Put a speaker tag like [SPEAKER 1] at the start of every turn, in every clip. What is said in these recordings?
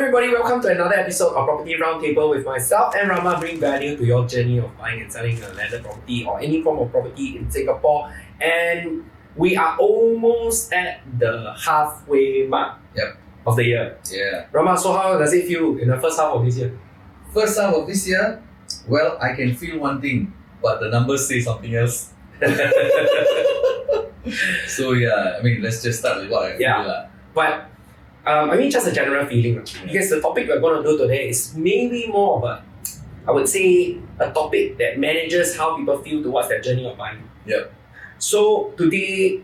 [SPEAKER 1] everybody, welcome to another episode of Property Roundtable with myself and Rama, bring value to your journey of buying and selling a landed property or any form of property in Singapore. And we are almost at the halfway mark of the year.
[SPEAKER 2] Yeah.
[SPEAKER 1] Rama, so how does it feel in the first half of this year?
[SPEAKER 2] First half of this year, well, I can feel one thing, but the numbers say something else. So yeah, I mean, let's just start with what I feel.
[SPEAKER 1] But just a general feeling. Because the topic we're going to do today is maybe more of a, I would say, a topic that manages how people feel towards their journey of buying.
[SPEAKER 2] Yep.
[SPEAKER 1] So today,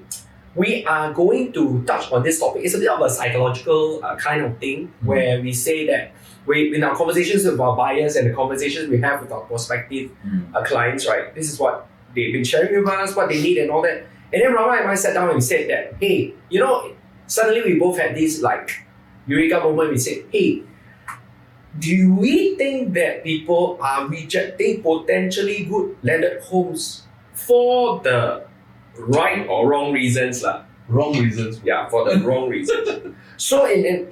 [SPEAKER 1] we are going to touch on this topic. It's a bit of a psychological kind of thing where we say that in our conversations with our buyers and the conversations we have with our prospective clients, right? This is what they've been sharing with us, what they need and all that. And then Rama and I sat down and said that, hey, suddenly we both had this eureka moment. We said, hey, do we think that people are rejecting potentially good landed homes for the right or wrong reasons?
[SPEAKER 2] Wrong reasons.
[SPEAKER 1] Yeah, for the wrong reasons. So in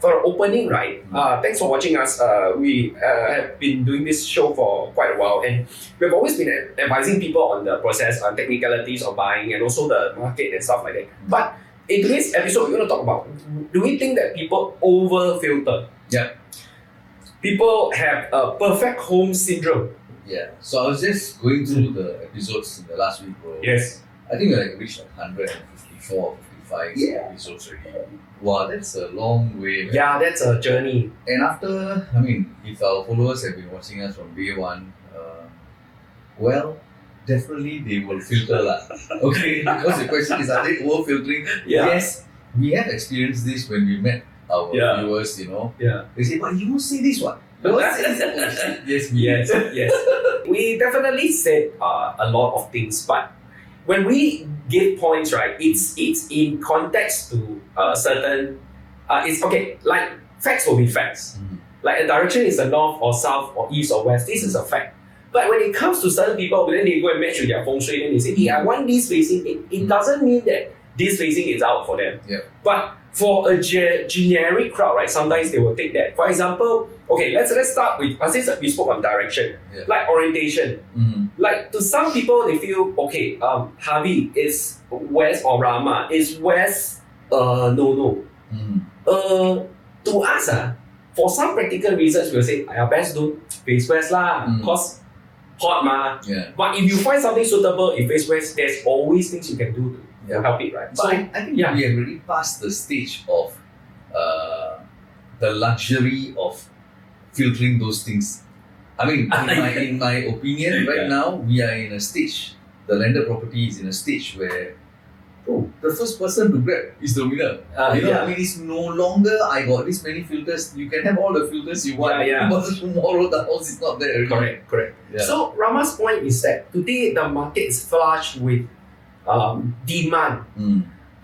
[SPEAKER 1] for opening, right? Thanks for watching us. We have been doing this show for quite a while, and we've always been advising people on the process, on technicalities of buying, and also the market and stuff like that. But in today's episode, we're going to talk about: do we think that people over filter?
[SPEAKER 2] Yeah. People
[SPEAKER 1] have a perfect home syndrome.
[SPEAKER 2] Yeah. So I was just going through the episodes in the last week, bro.
[SPEAKER 1] Yes.
[SPEAKER 2] I think we reached 154, 55 episodes already. Wow, that's a long way, man.
[SPEAKER 1] Yeah, that's a journey.
[SPEAKER 2] And after, if our followers have been watching us from day one, definitely they will filter lah. Okay, because the question is, are they over filtering?
[SPEAKER 1] Yeah.
[SPEAKER 2] Yes, we have experienced this when we met our viewers,
[SPEAKER 1] Yeah.
[SPEAKER 2] They say, but you won't say this one. You won't say this one.
[SPEAKER 1] Yes. We definitely said a lot of things, but when we give points, right, it's in context to certain, it's okay, like facts will be facts. Like a direction is the north or south or east or west, this is a fact. But when it comes to certain people, then they go and match with their feng shui, then they say, hey, I want this facing. It doesn't mean that this facing is out for them.
[SPEAKER 2] Yeah.
[SPEAKER 1] But for a generic crowd, right, sometimes they will take that. For example, okay, let's start with, since we spoke on direction, like orientation. Like to some people, they feel, okay, Harvey is west or Rama is west, no. To us, for some practical reasons, we'll say, best don't face west lah, cause hot ma.
[SPEAKER 2] Yeah.
[SPEAKER 1] But if you find something suitable in face west, there's always things you can do to help it, right?
[SPEAKER 2] So I think we have already passed the stage of the luxury of filtering those things. In my opinion, right now, we are in a stage, the landed property is in a stage where, the first person to grab is the winner. It's no longer, I got this many filters, you can have all the filters you want, but tomorrow the house is not there already.
[SPEAKER 1] Correct.
[SPEAKER 2] Yeah.
[SPEAKER 1] So Rama's point is that today the market is flush with demand.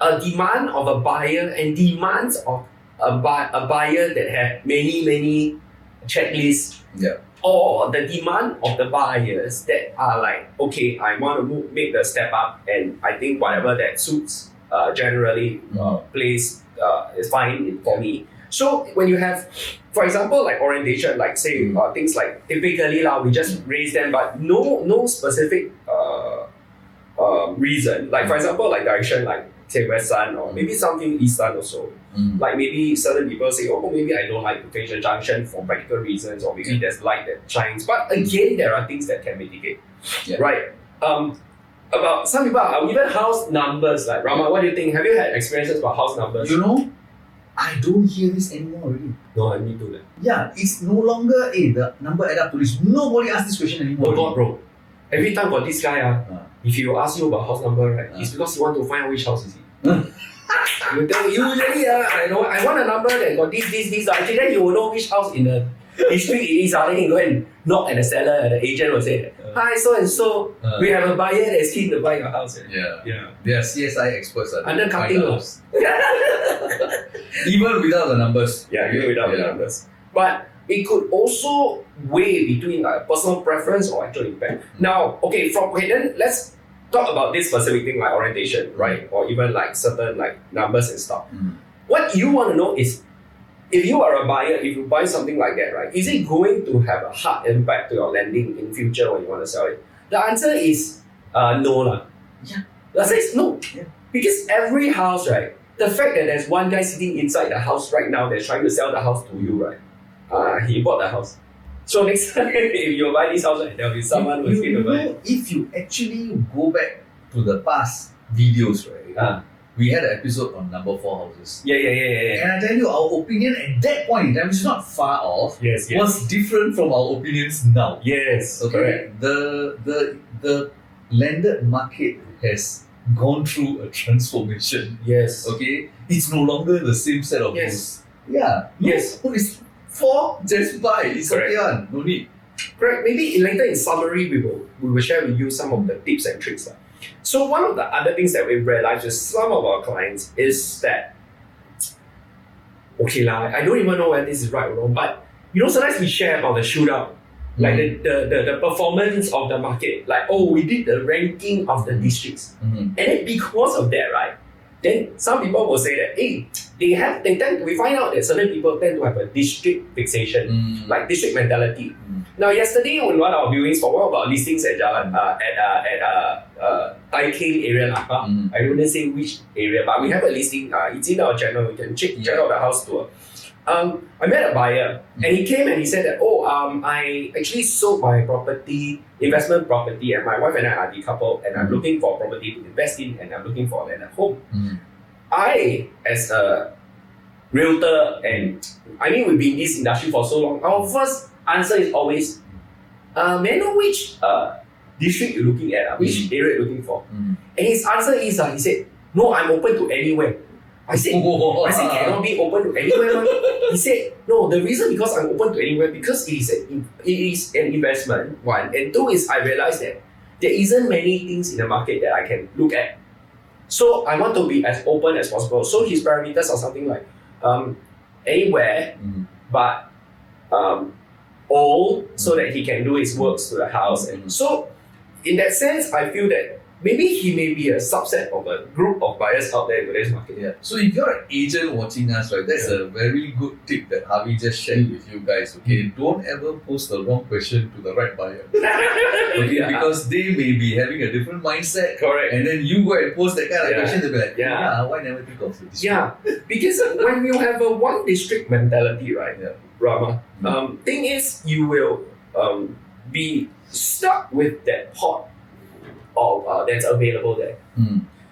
[SPEAKER 1] A demand of a buyer and demands of a buyer that have many checklists.
[SPEAKER 2] Yeah.
[SPEAKER 1] Or the demand of the buyers that are like, okay, I want to make the step up, and I think whatever that suits generally place is fine for me. So when you have, for example, like orientation, like say things like typically we just raise them, but no specific reason. Like for example, like direction, like say west sun or maybe something east sun also. Like maybe certain people say, maybe I don't like to face the junction for practical reasons, or maybe there's light that shines. But again, there are things that can mitigate, right? About some people, even house numbers. Like Rama, what do you think? Have you had experiences about house numbers?
[SPEAKER 2] I don't hear this anymore already.
[SPEAKER 1] No, I need to that.
[SPEAKER 2] Yeah, it's no longer the number add up to this. Nobody asks this question anymore.
[SPEAKER 1] Oh God, bro. Every time got this guy, if he will ask you about house number, right, it's because he want to find out which house is it. You tell usually I want a number that got this. Actually, then you will know which house in the district it is. Then you go and knock at the seller, and the agent will say, hi, so and so, we have a buyer that's keen to buy your house.
[SPEAKER 2] Yeah. They are CSI experts.
[SPEAKER 1] Undercutting house.
[SPEAKER 2] Even without the numbers.
[SPEAKER 1] Yeah, even without the numbers. But it could also weigh between personal preference or actual impact. Now, then let's talk about this specific thing like orientation, right? Or even like certain like numbers and stuff. What you want to know is, if you are a buyer, if you buy something like that, right, is it going to have a hard impact to your lending in future when you want to sell it? The answer is no lah.
[SPEAKER 2] Yeah.
[SPEAKER 1] The answer is no.
[SPEAKER 2] Yeah.
[SPEAKER 1] Because every house, right, the fact that there's one guy sitting inside the house right now that's trying to sell the house to you, right, he bought the house. So next time, if you buy this house, right, there'll be someone who's going to buy.
[SPEAKER 2] If you actually go back to the past videos, right, we had an episode on number 4 houses.
[SPEAKER 1] Yeah.
[SPEAKER 2] And I tell you, our opinion at that point in time, which is not far off,
[SPEAKER 1] Yes.
[SPEAKER 2] was different from our opinions now.
[SPEAKER 1] Yes.
[SPEAKER 2] Okay,
[SPEAKER 1] Correct.
[SPEAKER 2] the landed market has gone through a transformation.
[SPEAKER 1] Yes.
[SPEAKER 2] Okay, it's no longer the same set of
[SPEAKER 1] Yes.
[SPEAKER 2] rules. Yeah.
[SPEAKER 1] Yes.
[SPEAKER 2] It's 4, just buy. It's
[SPEAKER 1] Correct.
[SPEAKER 2] okay one. No need.
[SPEAKER 1] Correct. Maybe later in summary, we will share with you some of the tips and tricks. So one of the other things that we've realized with some of our clients is that, okay lah, I don't even know whether this is right or wrong, but sometimes we share about the shootout, like the performance of the market, like we did the ranking of the districts, and then because of that, right, then some people will say that we find out that certain people tend to have a district fixation, like district mentality. Now, yesterday on one of our viewings for one of our listings at Jalan Tai Keng area, I wouldn't say which area, but we have a listing. It's in our channel. You can check out the house tour. I met a buyer, and he came and he said that, I actually sold my investment property, and my wife and I are decoupled, and I'm looking for property to invest in, and I'm looking for a land at home. I, as a realtor, and we've been in this industry for so long, our first answer is always, may I know which district you're looking at, which area you're looking for? And his answer is, he said, no, I'm open to anywhere. I said, cannot be open to anywhere. He said, no, the reason because I'm open to anywhere because it is an investment, one. And two is I realized that there isn't many things in the market that I can look at. So I want to be as open as possible. So his parameters are something like anywhere, but all so that he can do his works to the house. And so in that sense, I feel that maybe he may be a subset of a group of buyers out there in today's market.
[SPEAKER 2] Yeah. So if you're an agent watching us, right, that's a very good tip that Harvey just shared with you guys. Okay, don't ever post the wrong question to the right buyer. Okay, because they may be having a different mindset.
[SPEAKER 1] Correct.
[SPEAKER 2] And then you go and post that kind of question, they'll be like, why never think of this?
[SPEAKER 1] Yeah, because when you have a one district mentality, right, Rama, thing is you will be stuck with that pot of that's available there.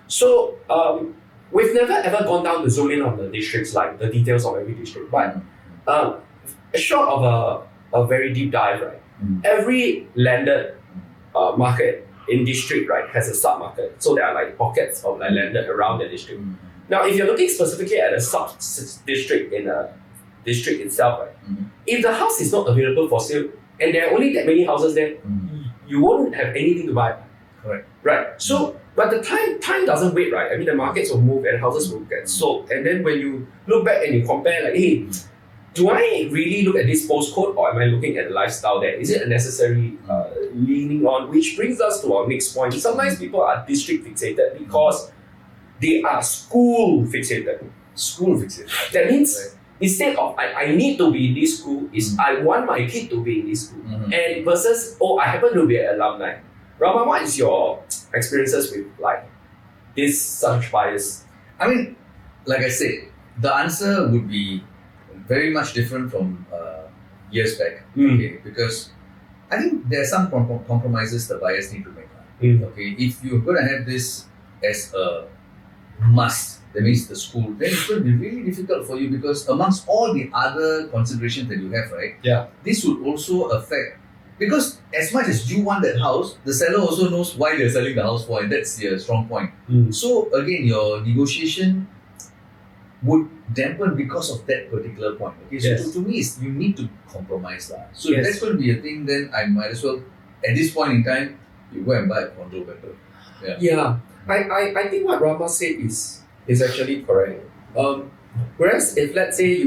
[SPEAKER 1] So we've never ever gone down to zoom in on the districts, like the details of every district, but short of a very deep dive, right? Every landed market in district, right, has a sub-market. So there are like pockets of like landed around the district. Now, if you're looking specifically at a sub-district in a district itself, right, if the house is not available for sale and there are only that many houses there, you won't have anything to buy.
[SPEAKER 2] Correct.
[SPEAKER 1] Right. So, but the time doesn't wait, right? The markets will move and houses will get sold. And then when you look back and you compare, like, hey, do I really look at this postcode or am I looking at the lifestyle there? Is it a necessary leaning on? Which brings us to our next point. Sometimes people are district fixated because they are school fixated.
[SPEAKER 2] School fixated.
[SPEAKER 1] That means instead of I need to be in this school, is I want my kid to be in this school. And versus, I happen to be an alumni. Rama, what is your experiences with like this such bias?
[SPEAKER 2] Like I said, the answer would be very much different from years back. Okay, because I think there are some compromises the buyers need to make. Okay, if you're going to have this as a must, that means the school, then it's going to be really difficult for you because amongst all the other considerations that you have, right?
[SPEAKER 1] Yeah.
[SPEAKER 2] This would also affect. Because as much as you want that house, the seller also knows why they're selling the house for, and that's your strong point. So again, your negotiation would dampen because of that particular point. Okay, so to me, you need to compromise that. So if that's going to be a thing, then I might as well, at this point in time, you go and buy a condo better.
[SPEAKER 1] Yeah. I think what Rama said is actually correct. Whereas if let's say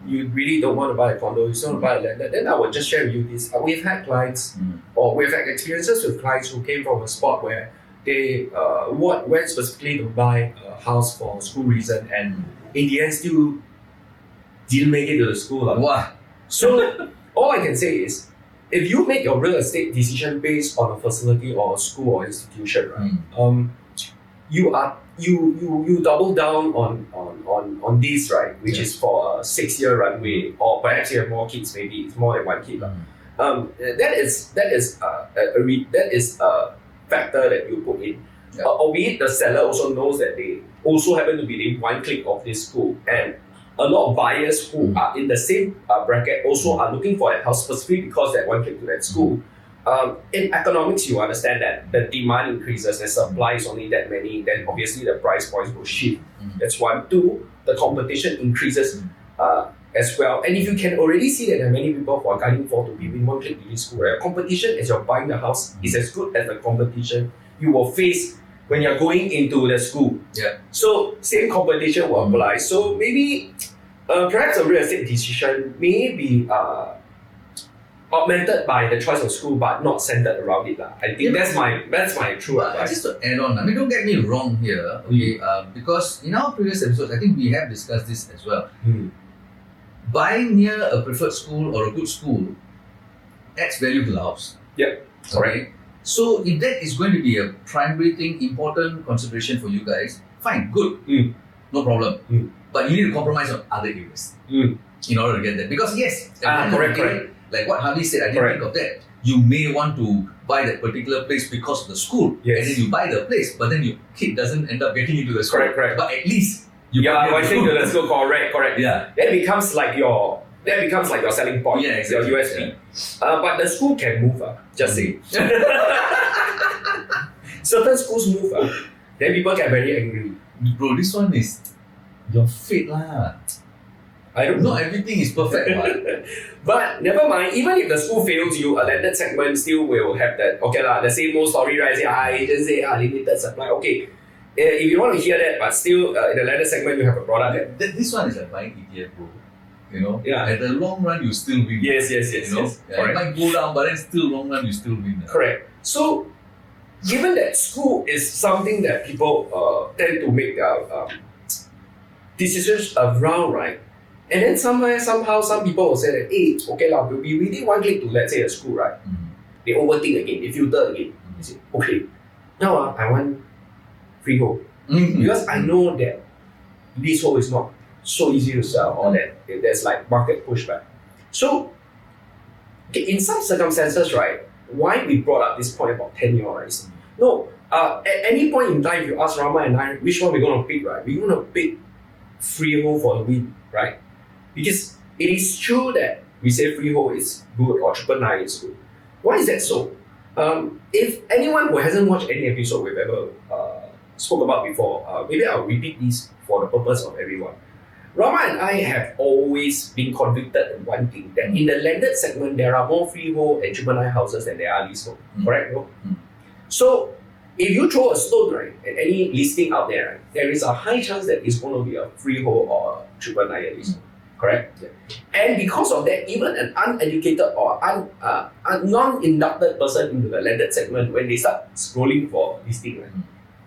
[SPEAKER 1] you really don't want to buy a condo, you just want to buy a land, then I will just share with you this. We've had clients, or we've had experiences with clients who came from a spot where they went specifically to buy a house for school reason, and in the end still didn't make it to the school.
[SPEAKER 2] Wow.
[SPEAKER 1] So all I can say is, if you make your real estate decision based on a facility or a school or institution, right? You double down on this, right? Which is for a 6-year runway, or perhaps you have more kids. Maybe it's more than one kid. That is a factor that you put in. Albeit the seller also knows that they also happen to be within one click of this school, and a lot of buyers who are in the same bracket also are looking for that house specifically because that one click to that school. In economics, you understand that the demand increases, the supply is only that many, then obviously the price points will shift. That's one. Two, the competition increases as well. And if you can already see that there are many people who are gunning for to be within one click to this school, right? Competition as you're buying the house is as good as the competition you will face when you're going into the school. So same competition will apply. So maybe perhaps a real estate decision may be augmented by the choice of school, but not centered around it. I think that's my true advice.
[SPEAKER 2] Just to add on, I mean, don't get me wrong here, okay? Because in our previous episodes, I think we have discussed this as well. Buying near a preferred school or a good school adds value to the house.
[SPEAKER 1] Correct.
[SPEAKER 2] So if that is going to be a primary thing, important consideration for you guys, fine, good, no problem. But you need to compromise on other areas in order to get that. Because yes, correct. Like what Harvey said, I didn't think of that. You may want to buy that particular place because of the school, and then you buy the place, but then your kid doesn't end up getting into the school.
[SPEAKER 1] Correct.
[SPEAKER 2] But at least you
[SPEAKER 1] I think to the school. Correct.
[SPEAKER 2] Yeah.
[SPEAKER 1] That becomes like your selling point.
[SPEAKER 2] Yeah, exactly.
[SPEAKER 1] Your USP. But the school can move. Just say. Certain schools move. Then people get very angry.
[SPEAKER 2] Bro, this one is your fate lah.
[SPEAKER 1] I don't know.
[SPEAKER 2] Not everything is perfect, right?
[SPEAKER 1] But never mind, even if the school fails you, a landed segment still will have that, the same old story, right? Say, limited supply. Okay, if you want to hear that, but still in the landed segment, you have a product
[SPEAKER 2] This one is like buying ETF, bro. You know?
[SPEAKER 1] Yeah.
[SPEAKER 2] At the long run, you still win.
[SPEAKER 1] Yes.
[SPEAKER 2] You know? It might go down, but then still long run, you still win.
[SPEAKER 1] Correct. So, given that school is something that people tend to make their decisions around, right? And then somehow, some people will say that, we really one click to, let's say, a school, right? They overthink again, they filter again. They say, okay, now I want freehold. Because I know that leasehold is not so easy to sell, or that there's like market pushback. So, in some circumstances, right, why we brought up this point about tenure, right? At any point in time, if you ask Rama and I which one we're going to pick, right? We're going to pick freehold for the win, right? Because it is true that we say freehold is good or 999 is good. Why is that so? If anyone who hasn't watched any episode we've ever spoke about before, maybe I'll repeat this for the purpose of everyone. Rama and I have always been convicted in one thing, that in the landed segment, there are more freehold and 999 houses than there are leasehold. Correct? No? So, if you throw a stone, right, at any listing out there, right, there is a high chance that it's going to be a freehold or a 999 leasehold. Correct? And because of that, even an uneducated or non-inducted person into the landed segment, when they start scrolling for listing, right,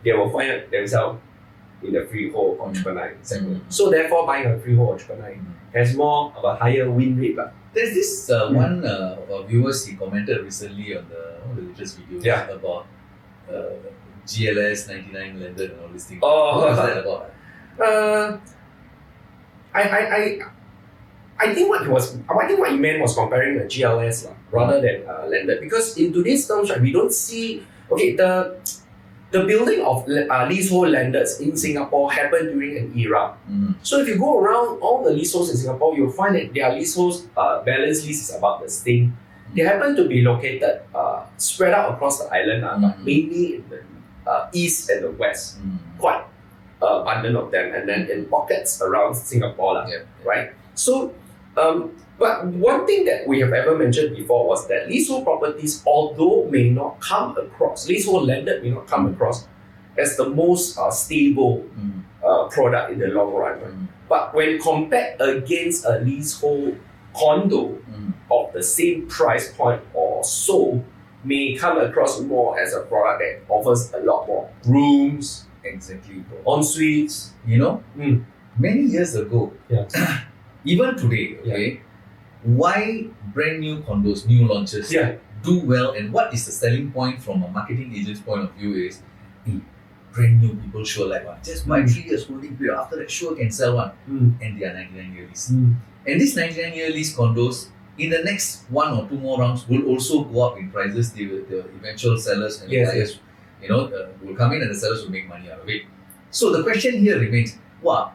[SPEAKER 1] they will find themselves in the freehold or 999 segment. So therefore, buying a freehold or 999 has more of a higher win rate.
[SPEAKER 2] There's this one of our viewers, he commented recently on one of the latest videos about GLS 99 landed and all this thing. What was that about?
[SPEAKER 1] I think what he meant was comparing the GLS rather than landed, because in today's terms, right, we don't see the building of leasehold landeds in Singapore happened during an era. So if you go around all the leaseholds in Singapore, you'll find that their leaseholds balance lease is about the same. They happen to be located spread out across the island, but mainly in the east and the west. Quite abundant of them, and then in pockets around Singapore, right? So, but one thing that we have ever mentioned before was that leasehold properties, although may not come across, leasehold landed may not come across as the most stable product in the long run. Right? But when compared against a leasehold condo of the same price point or so, may come across more as a product that offers a lot more rooms,
[SPEAKER 2] Exactly, bro.
[SPEAKER 1] en suites.
[SPEAKER 2] You know, many years ago, even today, okay, why brand new condos, new launches do well, and what is the selling point from a marketing agent's point of view is, brand new people sure like one. Just buy 3 years holding period. After that, sure can sell one. And they are 99-year lease. And these 99-year lease condos, in the next 1 or 2 more rounds, will also go up in prices. The eventual sellers and the buyers, will come in, and the sellers will make money out of it. So the question here remains: wow,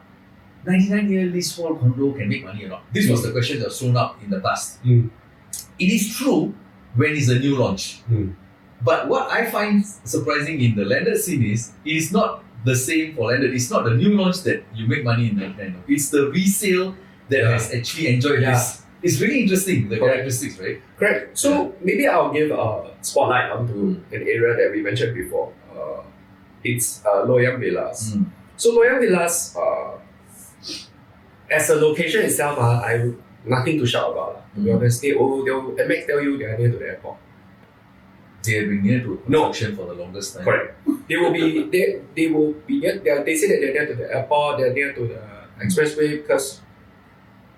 [SPEAKER 2] 99-year leasehold condo can make money or not? This was the question that was thrown up in the past. It is true when it's a new launch. But what I find surprising in the landed scene is, it is not the same for landed. It's not the new launch that you make money in 99. It's the resale that has actually enjoyed this. It's really interesting, the characteristics, right?
[SPEAKER 1] Correct. So maybe I'll give a spotlight onto an area that we mentioned before. It's Loyang Villas. So Loyang Villas, as a location itself, I nothing to shout about. To be honest, they'll Max tell you they are near to the airport.
[SPEAKER 2] They have been near to construction for the longest time.
[SPEAKER 1] Correct. They will be near. They say that they're near to the airport. They're near to the expressway because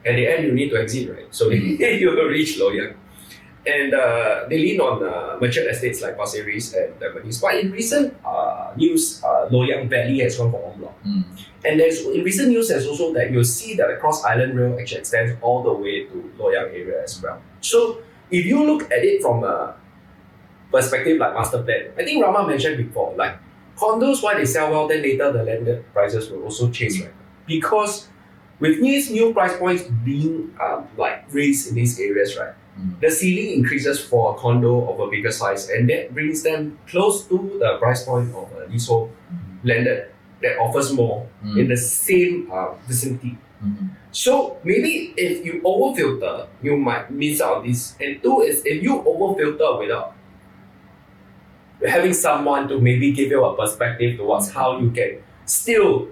[SPEAKER 1] at the end you need to exit, right? So you will reach Loyang, and they lean on mature estates like Pasir Ris and Tampines. But in recent news, Loyang Valley has gone for en bloc. And in recent news, there's also that you'll see that the Cross Island Rail actually extends all the way to Loyang area as well. So if you look at it from a perspective like master plan, I think Rama mentioned before, like condos, why they sell well, then later the landed prices will also change, right? Because with these new price points being raised in these areas, right? The ceiling increases for a condo of a bigger size, and that brings them close to the price point of a leasehold landed that offers more in the same vicinity. So maybe if you overfilter, you might miss out this. And two is if you overfilter without having someone to maybe give you a perspective towards how you can still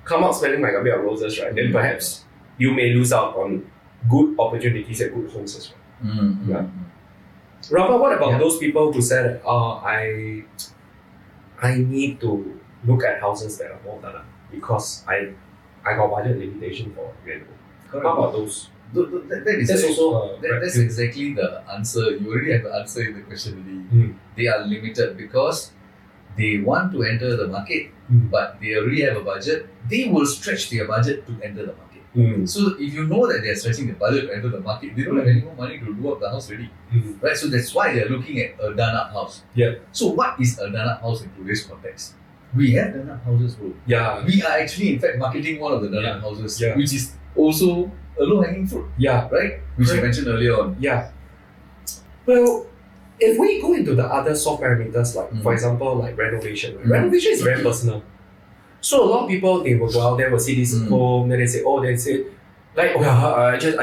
[SPEAKER 1] come out smelling like a bit of roses, right? Then perhaps you may lose out on good opportunities and good homes as well. Rama, what about those people who said, I need to look at houses that are more done up because I got budget limitation for rental? How about those?
[SPEAKER 2] That's exactly the answer. You already have the answer in the question already. They are limited because they want to enter the market, but they already have a budget. They will stretch their budget to enter the market. So if you know that they are stretching the budget to enter the market, they don't have any more money to do up the house already. Right? So that's why they are looking at a done-up house. So what is a done-up house in today's context? We have done-up houses, bro. We are actually, in fact, marketing one of the done-up houses, which is also a low-hanging fruit. Right? Which you mentioned earlier on.
[SPEAKER 1] Well, if we go into the other soft parameters, like for example, like renovation, right? Renovation is very personal. So a lot of people, they will go out there, will see this home, then they say, I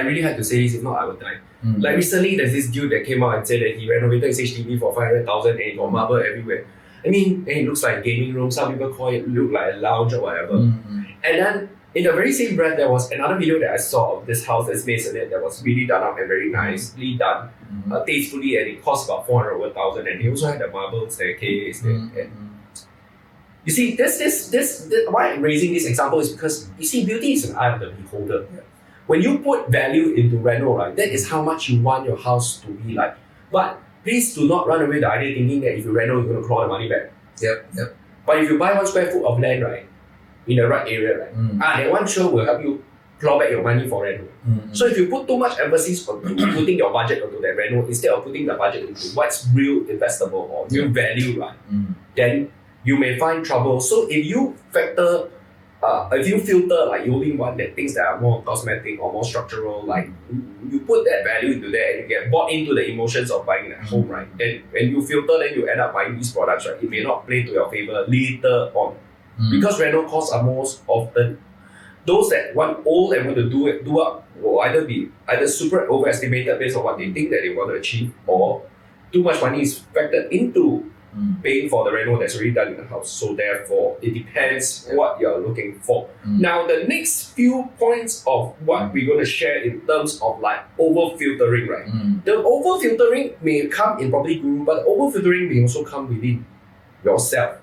[SPEAKER 1] really had to say this, if not I would die. Like recently, there's this dude that came out and said that he renovated his HDB for 500,000 and he got marble everywhere. I mean, it looks like a gaming room. Some people call it look like a lounge or whatever. And then in the very same breath, there was another video that I saw of this house that's based on it that was really done up and very nicely done, tastefully, and it cost about 400 over 1,000. And he also had a marble staircase. You see, this why I'm raising this example is because you see, beauty is an eye of the beholder. When you put value into reno, right, that is how much you want your house to be like. But please do not run away the idea thinking that if you reno, you're going to claw the money back. But if you buy 1 square foot of land, right, in the right area, right, that one sure will help you claw back your money for reno. So if you put too much emphasis on putting your budget onto that reno instead of putting the budget into what's real investable or real value, right, then you may find trouble. So if you filter like you only want that things that are more cosmetic or more structural, like you put that value into that and you get bought into the emotions of buying that home, right? Then when you filter, then you end up buying these products, right? It may not play to your favor later on. Because rental costs are most often those that want old and want to do up will either be super overestimated based on what they think that they want to achieve, or too much money is factored into paying for the rental that's already done in the house. So therefore, it depends what you're looking for. Now, the next few points of what we're going to share in terms of like over-filtering, right? The over-filtering may come in Property Guru, but the over-filtering may also come within yourself.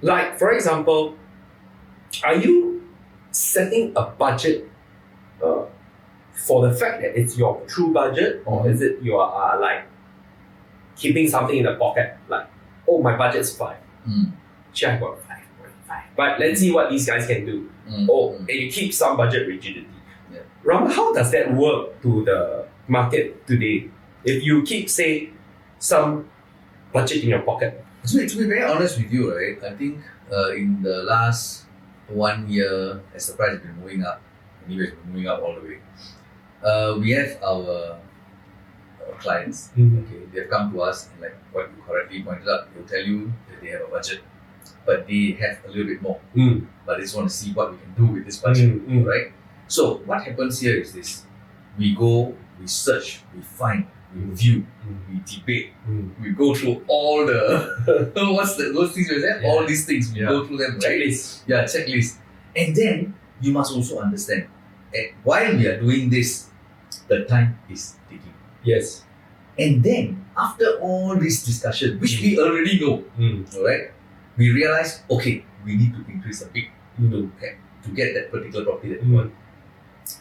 [SPEAKER 1] Like, for example, are you setting a budget for the fact that it's your true budget, or is it you are like keeping something in the pocket? Like, oh, my budget's 5. Actually, I got 5.5. But let's see what these guys can do. And you keep some budget rigidity.
[SPEAKER 2] Yeah.
[SPEAKER 1] Ram, how does that work to the market today? If you keep, say, some budget in your pocket.
[SPEAKER 2] So to be very honest with you, right, I think in the last 1 year, as the price has been moving up, anyway, it's been moving up all the way, we have our clients, okay, they have come to us and like what you correctly pointed out, they'll tell you that they have a budget, but they have a little bit more. But they just want to see what we can do with this budget, right? So what happens here is this: we go, we search, we find, we review, we debate, we go through all the those things we said, all these things, we go through them, right? Checklist. And then you must also understand, while we are doing this, the time is ticking.
[SPEAKER 1] Yes.
[SPEAKER 2] And then after all this discussion, which we already know, alright, we realize, okay, we need to increase a bit to get that particular property that we want.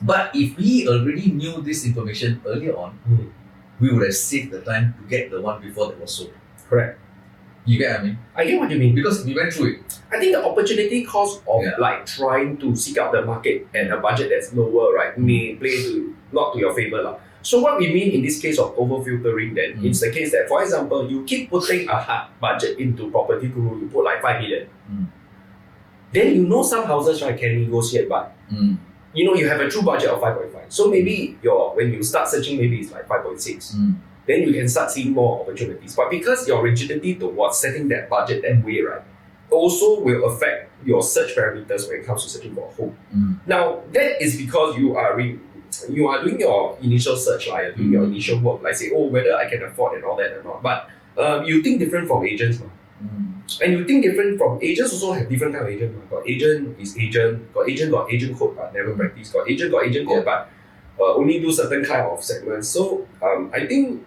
[SPEAKER 2] But if we already knew this information earlier on, we would have saved the time to get the one before that was sold.
[SPEAKER 1] Correct.
[SPEAKER 2] You get what I mean?
[SPEAKER 1] I get what you mean.
[SPEAKER 2] Because we went through it.
[SPEAKER 1] I think the opportunity cost of like trying to seek out the market at a budget that's lower, right, may play to not to your favor. So what we mean in this case of over-filtering then, it's the case that, for example, you keep putting a hard budget into property guru, you put like 5 million. Then you know some houses, right, can negotiate, but you know you have a true budget of 5.5. So maybe when you start searching, maybe it's like 5.6. Then you can start seeing more opportunities. But because your rigidity towards setting that budget that way, right, also will affect your search parameters when it comes to searching for a home. Now, that is because you are doing your initial search, right? You're doing your initial work, like say, oh, whether I can afford and all that or not. But you think different from agents. And you think different from agents, also have different kind of agent. Got agent is agent, got agent code but never practice, got agent code but only do certain kind of segments. So I think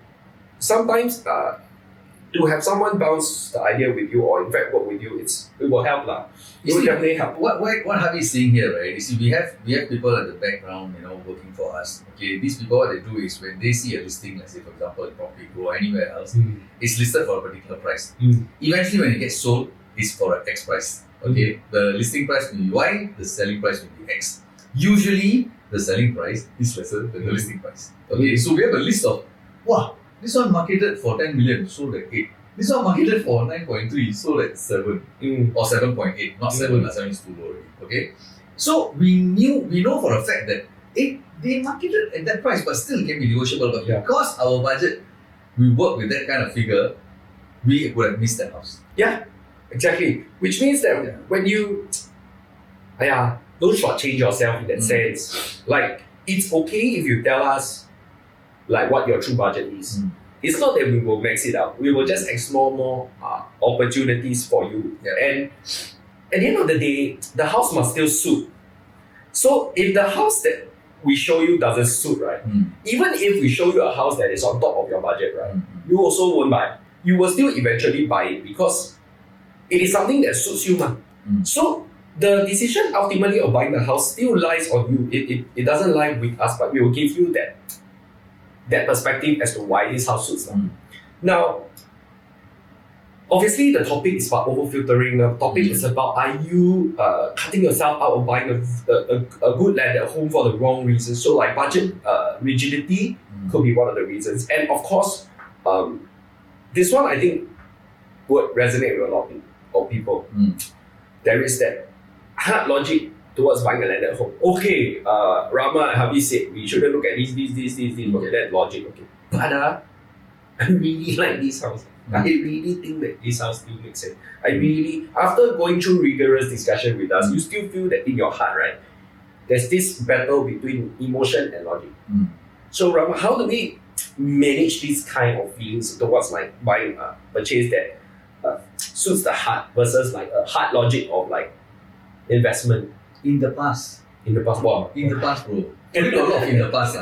[SPEAKER 1] sometimes to have someone bounce the idea with you, or in fact work with you, it will help lah. It will definitely help.
[SPEAKER 2] What Harvey is saying here, right? You see, we have people at the background, working for us. Okay, these people, what they do is when they see a listing, let's say for example in Property Pro or anywhere else, it's listed for a particular price. Eventually, when it gets sold, it's for an X price. Okay, the listing price will be Y, the selling price will be X. Usually, the selling price is lesser than the listing price. Okay, so we have a list of, wow, this one marketed for 10 million, sold at 8. This one marketed for 9.3, sold at 7 or 7.8, not 7, 7 is too low already. Okay, so we know for a fact that they marketed at that price, but still can be negotiable. But because our budget, we work with that kind of figure, we would have missed that house.
[SPEAKER 1] Yeah, exactly. Which means that when you, don't shortchange yourself in that sense. Like, it's okay if you tell us like what your true budget is. It's not that we will max it out. We will just explore more opportunities for you. And at the end of the day, the house must still suit. So if the house that we show you doesn't suit, right? Even if we show you a house that is on top of your budget, right? You also won't buy. You will still eventually buy it because it is something that suits you. So the decision ultimately of buying the house still lies on you. It doesn't lie with us, but we will give you that perspective as to why this house suits. Now, obviously the topic is about over-filtering. The topic is about, are you cutting yourself out of buying a good landed home for the wrong reasons? So like budget rigidity could be one of the reasons. And of course, this one I think would resonate with a lot of people. There is that hard logic towards buying a landed home. Okay, Rama and Harvey said we shouldn't look at this. Okay, that's logic. Okay, but I really like this house. I really think that this house still makes sense. I really, after going through rigorous discussion with us, you still feel that in your heart, right, there's this battle between emotion and logic. So Rama, how do we manage these kind of feelings towards like buying a purchase that suits the heart versus like a hard logic of like investment?
[SPEAKER 2] In the past,
[SPEAKER 1] wow.
[SPEAKER 2] In the past, bro. I did a lot of in the past.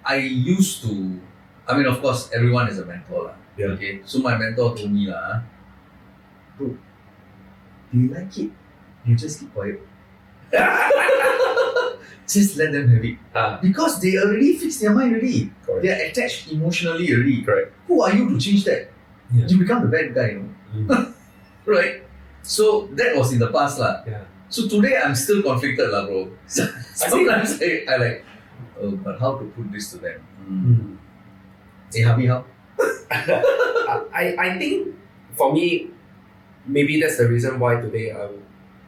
[SPEAKER 2] I used to, of course, everyone is a mentor. Okay, so my mentor told me, bro, do you like it? You just keep quiet. just let them have it. Because they already fixed their mind already.
[SPEAKER 1] Correct.
[SPEAKER 2] They are attached emotionally already.
[SPEAKER 1] Correct.
[SPEAKER 2] Who are you to change that?
[SPEAKER 1] Yeah.
[SPEAKER 2] You become the bad guy, right? So that was in the past lah.
[SPEAKER 1] Yeah.
[SPEAKER 2] So today I'm still conflicted lah, bro. Sometimes I like, oh, but how to put this to them? Hey, hubby, how?
[SPEAKER 1] I think for me, maybe that's the reason why today I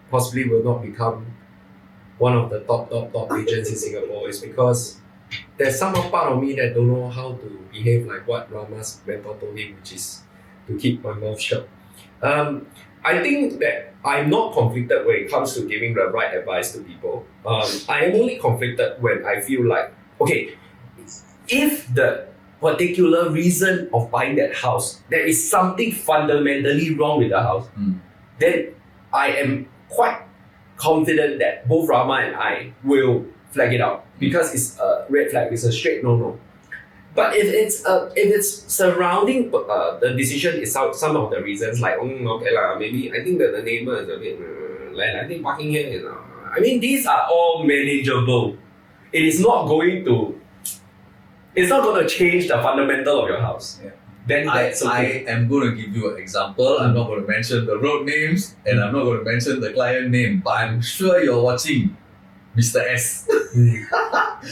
[SPEAKER 1] possibly will not become one of the top agents in Singapore, is because there's some part of me that don't know how to behave like what Rama's mentor told him, which is to keep my mouth shut. I think that I'm not conflicted when it comes to giving the right advice to people. I am only conflicted when I feel like, okay, if the particular reason of buying that house, there is something fundamentally wrong with the house, then I am quite confident that both Rama and I will flag it out, because it's a red flag, it's a straight no. But if it's surrounding the decision is some of the reasons, like okay lah, maybe I think that the neighbor is a bit like I think parking here is I mean, these are all manageable. It is not going to change the fundamental of your house.
[SPEAKER 2] Yeah.
[SPEAKER 1] Then that's okay.
[SPEAKER 2] I am going to give you an example. I'm not going to mention the road names and I'm not going to mention the client name, but I'm sure you're watching Mr. S.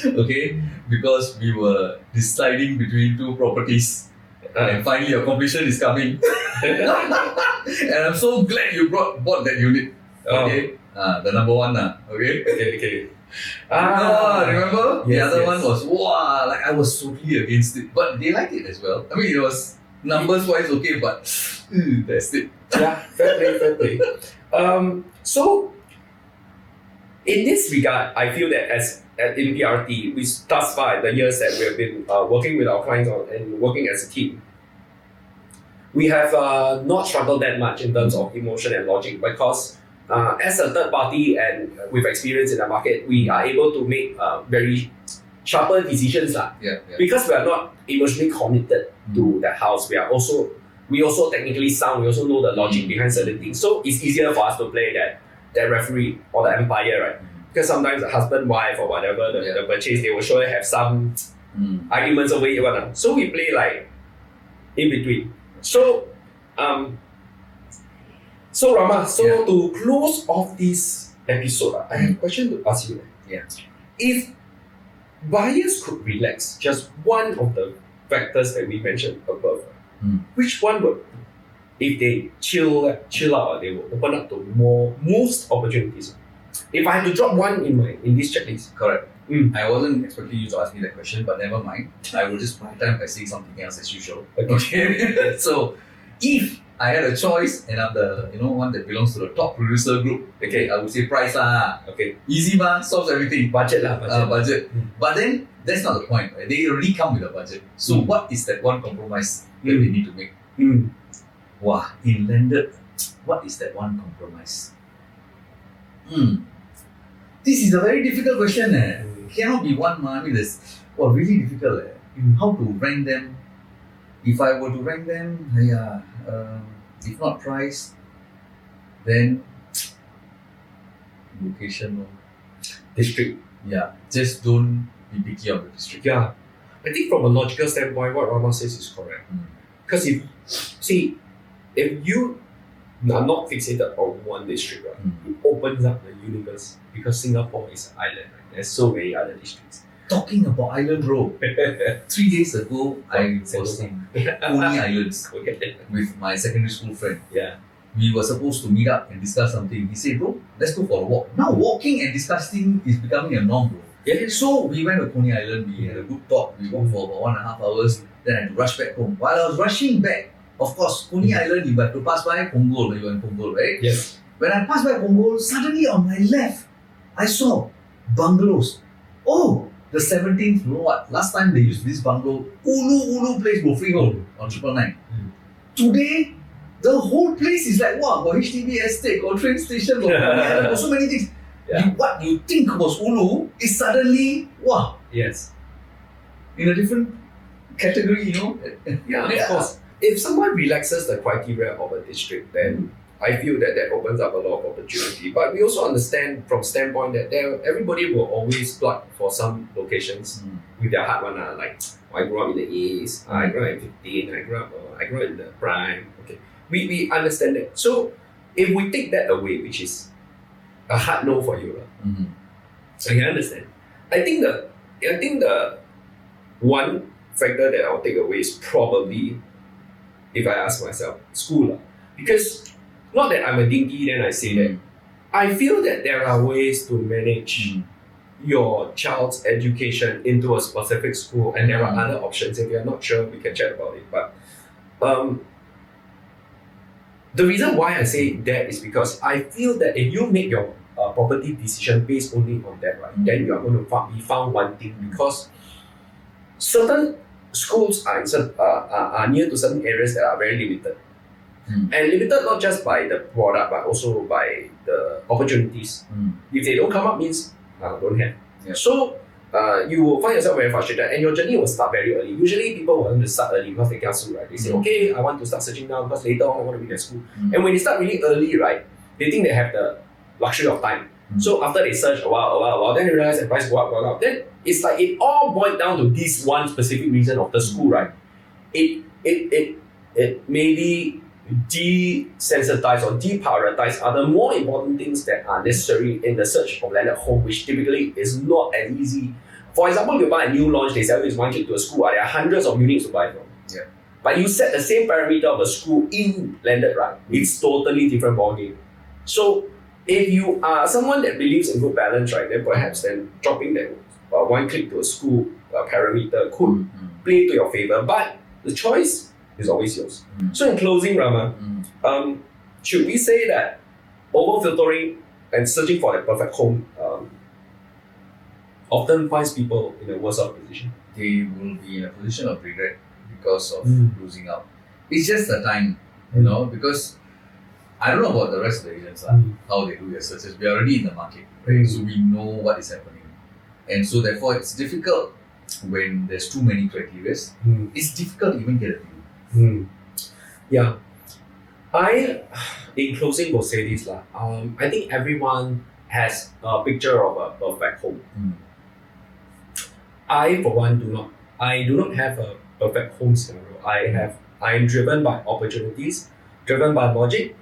[SPEAKER 2] Okay? Because we were deciding between two properties and finally your completion is coming. And I'm so glad you bought that unit. Okay? The number one. Okay?
[SPEAKER 1] Okay.
[SPEAKER 2] Remember? The
[SPEAKER 1] Yes,
[SPEAKER 2] other
[SPEAKER 1] yes.
[SPEAKER 2] one was, wow, like I was totally against it. But they liked it as well. I mean, it was numbers wise okay, but that's it.
[SPEAKER 1] Yeah, fair play. So, in this regard, I feel that in PRT, we thus far, the years that we have been working with our clients and working as a team, we have not struggled that much in terms of emotion and logic, because as a third party and with experience in the market, we are able to make very sharper decisions because we are not emotionally committed to that house. We also technically sound. We also know the logic behind certain things, so it's easier for us to play that referee or the umpire, right? Because sometimes the husband, wife, or whatever the purchase, they will surely have some arguments over it. So we play like in between. So Rama, to close off this episode, I have a question to ask you.
[SPEAKER 2] Yeah.
[SPEAKER 1] If buyers could relax just one of the factors that we mentioned above, which one would, if they chill out, they will open up to most opportunities? If I had to drop one in this checklist.
[SPEAKER 2] Correct. I wasn't expecting you to ask me that question, but never mind. I will just buy time by saying something else as usual. Okay. So, if I had a choice and I'm the one that belongs to the top producer group, okay, I would say price lah. Okay. Easy ma, solves everything.
[SPEAKER 1] Budget.
[SPEAKER 2] Budget. But then that's not the point, right? They already come with a budget. So what is that one compromise that they need to make? Wow, in landed, what is that one compromise? This is a very difficult question. Cannot be one, I mean, that's really difficult. How to rank them? If I were to rank them, if not price, then location,
[SPEAKER 1] District.
[SPEAKER 2] Yeah, just don't be picky on the district.
[SPEAKER 1] Yeah. I think from a logical standpoint, what Rama says is correct. Because if you are not fixated on one district, right, it opens up the universe, because Singapore is an island. Right? There's so many other districts.
[SPEAKER 2] Talking about island, bro. 3 days ago, I was in Coney Islands with my secondary school friend.
[SPEAKER 1] Yeah.
[SPEAKER 2] We were supposed to meet up and discuss something. He said, bro, let's go for a walk. Now walking and discussing is becoming a norm, bro.
[SPEAKER 1] Yeah.
[SPEAKER 2] So we went to Coney Island, we had a good talk. We walked for about 1.5 hours. Then I had to rush back home. While I was rushing back, of course, Coney Island, you have to pass by Punggol when you were in Punggol, right?
[SPEAKER 1] Yes.
[SPEAKER 2] When I passed by Punggol, suddenly on my left, I saw bungalows. Oh, the 17th, you know what? Last time they used this bungalow, Ulu place, bro, freehold on 999. Today, the whole place is like, wow, got HDB estate, got train station, got so many things.
[SPEAKER 1] Yeah.
[SPEAKER 2] What you think was Ulu is suddenly, wow.
[SPEAKER 1] Yes.
[SPEAKER 2] In a different category,
[SPEAKER 1] Yeah, of course. If someone relaxes the criteria of a district, then I feel that opens up a lot of opportunity. But we also understand from standpoint that everybody will always plug for some locations with their hard one. Like I grew up in the East, I grew up in 15, I grew up in the Prime. Okay, we understand that. So if we take that away, which is a hard no for you, I can understand. I think the one factor that I'll take away is probably, if I ask myself, school. Because not that I'm a dinky, then I say that. I feel that there are ways to manage your child's education into a specific school, and there are other options. If you're not sure, we can chat about it. But the reason why I say that is because I feel that if you make your property decision based only on that, right, then you are going to be found wanting, because certain schools are near to certain areas that are very limited. And limited not just by the product, but also by the opportunities. If they don't come up, means don't have.
[SPEAKER 2] Yeah.
[SPEAKER 1] So you will find yourself very frustrated, and your journey will start very early. Usually people want to start early because they can't school, right? They say, okay, I want to start searching now because later on I want to be at school. And when they start really early, right, they think they have the luxury of time. So after they search a while, then they realize the price go up. Then it's like it all boils down to this one specific reason of the school, right? It maybe desensitize or deprioritize other more important things that are necessary in the search of landed home, which typically is not as easy. For example, you buy a new launch, they sell this one kid to a school, there are hundreds of units to buy from.
[SPEAKER 2] Yeah.
[SPEAKER 1] But you set the same parameter of a school in landed, right? It's totally different ballgame. So if you are someone that believes in good balance, right, then perhaps then dropping that one click to a school parameter could play to your favor. But the choice is always yours. So in closing, Rama, should we say that over-filtering and searching for the perfect home often finds people in a worse off position?
[SPEAKER 2] They will be in a position of regret because of losing out. It's just the time, because I don't know about the rest of the agents, how they do their searches. We're already in the market, right? So we know what is happening. And so therefore it's difficult when there's too many criteria. It's difficult to even get a view.
[SPEAKER 1] Yeah. In closing, will say this. I think everyone has a picture of a perfect home. I, for one, do not have a perfect home scenario. I am driven by opportunities, driven by logic.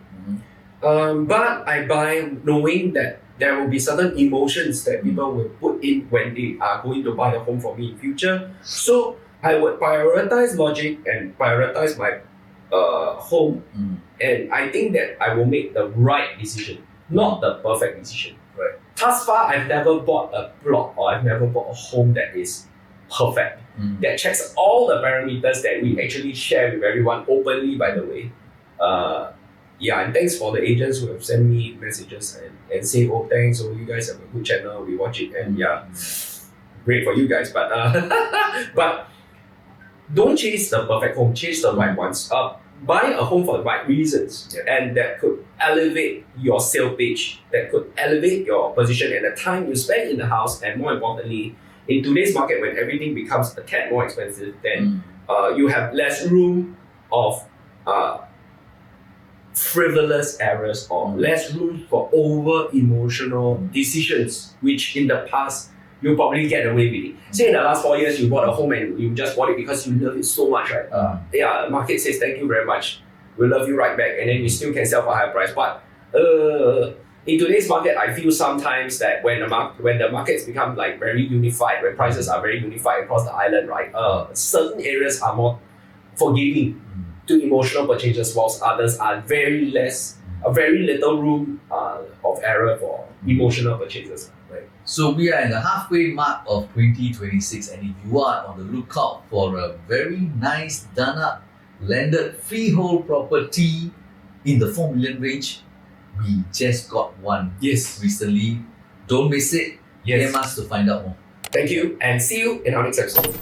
[SPEAKER 1] But I buy knowing that there will be certain emotions that people will put in when they are going to buy a home from me in future. So I would prioritize logic and prioritize my home, and I think that I will make the right decision, not the perfect decision.
[SPEAKER 2] Right.
[SPEAKER 1] Thus far, I've never bought a plot or I've never bought a home that is perfect, that checks all the parameters that we actually share with everyone openly, by the way. And thanks for the agents who have sent me messages and say, oh, thanks, you guys have a good channel, we watch it, and great for you guys. But but don't chase the perfect home, chase the right ones. Buy a home for the right reasons, and that could elevate your sale page, that could elevate your position and the time you spend in the house, and more importantly, in today's market when everything becomes a tad more expensive, then you have less room of frivolous errors or less room for over emotional decisions, which in the past you probably get away with it. Say in the last 4 years you bought a home and you just bought it because you love it so much, right? The market says thank you very much, we love you right back, and then you still can sell for a higher price. But in today's market, I feel sometimes that when the markets become like very unified, when prices are very unified across the island, right? Certain areas are more forgiving to emotional purchases, whilst others are very little room of error for emotional purchases. Right.
[SPEAKER 2] So we are in the halfway mark of 2026, and if you are on the lookout for a very nice done up landed freehold property in the 4 million range, we just got one recently. Don't miss it. DM us to find out more.
[SPEAKER 1] Thank you, and see you in our next episode.